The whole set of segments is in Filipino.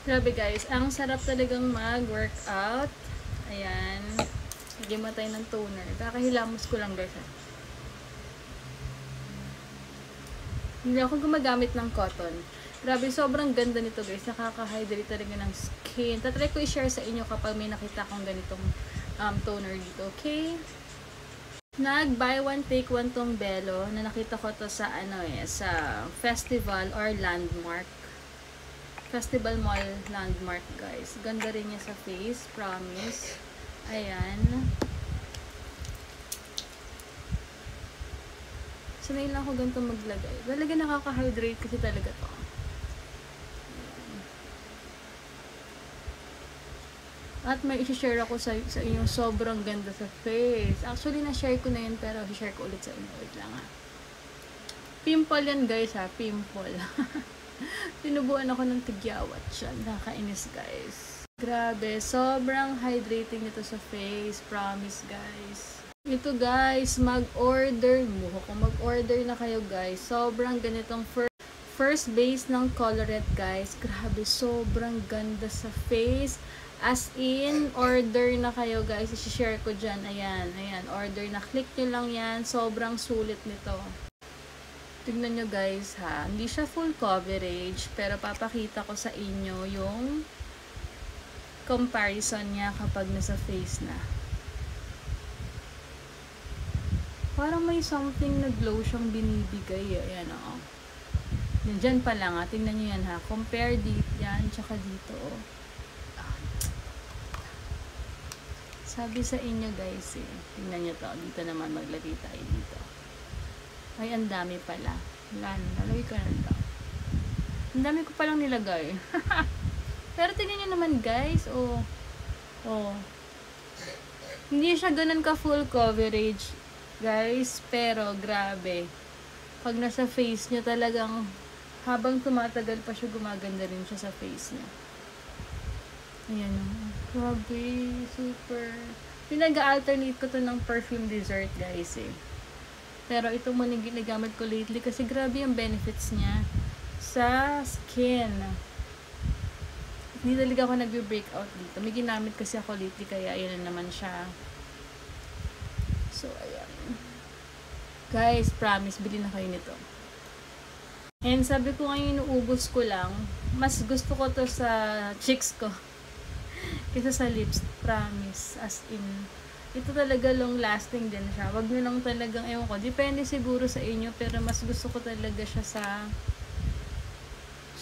Grabe guys, ang sarap talagang mag-workout. Ayan. Lagyan mo tayo ng toner. Kakahilamos ko lang guys. Hindi ako gumagamit ng cotton. Grabe, sobrang ganda nito guys. Nakaka-hydrate talaga ng skin. Tatry ko i-share sa inyo kapag may nakita akong ganitong toner dito. Okay? Nag-buy one take one tong Belo na nakita ko to sa sa festival or landmark. Festival Mall landmark guys. Ganda rin niya sa face, promise. Ayan. Sanay lang ako ganito maglagay. Talaga nakaka-hydrate kasi talaga to. Ayan. At may i-share ako sa inyo sobrang ganda sa face. Actually, na-share ko na yun pero i-share ko ulit sa inyo. Wait lang ha. Pimple yan guys ha. Pimple. Tinubuan ako ng tigyawat siya. Nakakainis guys. Grabe. Sobrang hydrating nito sa face. Promise guys. Ito guys, mag-order na kayo guys. Sobrang ganitong first base ng Colorette guys. Grabe, sobrang ganda sa face. As in, order na kayo guys. I-share ko dyan. Ayan, ayan. Order na. Click nyo lang yan. Sobrang sulit nito. Tignan nyo guys ha. Hindi siya full coverage. Pero papakita ko sa inyo yung comparison niya kapag nasa face na. Parang may something na glow siyang binibigay. Ayan o. Diyan pa lang ha. Tingnan nyo yan ha. Compare dito yan. Tsaka dito o. Sabi sa inyo guys eh. Tingnan nyo to. Dito naman maglagay tayo dito. Ay, ang dami pala. Wala na. Nalagay ko na ito. Ang dami ko palang nilagay. Pero tingnan nyo naman guys. Oh. Oh. Hindi siya ganun ka full coverage. Guys, pero grabe. Pag nasa face niya talagang habang tumatagal pa siya, gumaganda rin siya sa face niya. Ayan o. Grabe, super. Pinag-alternate ko to ng perfume dessert guys eh. Pero ito muna ginagamit ko lately kasi grabe yung benefits niya sa skin. Hindi talaga ako nag-breakout dito. May ginamit kasi ako lately kaya ayun na naman siya. So, ayan. Guys, promise, bili na kayo nito. And sabi ko ngayon, inuubos ko lang. Mas gusto ko to sa cheeks ko. Kaysa sa lips, promise. As in, ito talaga long lasting din siya. Wag nyo lang talagang, ewan ko, depende siguro sa inyo, pero mas gusto ko talaga siya sa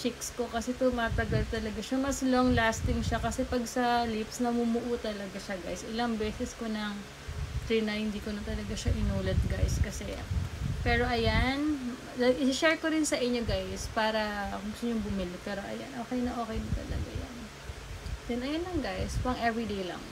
cheeks ko. Kasi tumatagal talaga siya. Mas long lasting siya. Kasi pag sa lips, namumuo talaga siya, guys. Ilang beses ko nang na hindi ko na talaga siya inulit guys kasi pero ayan i-share ko rin sa inyo guys para kung gusto nyo bumili pero ayan okay na talaga yan then ayan lang guys pang everyday lang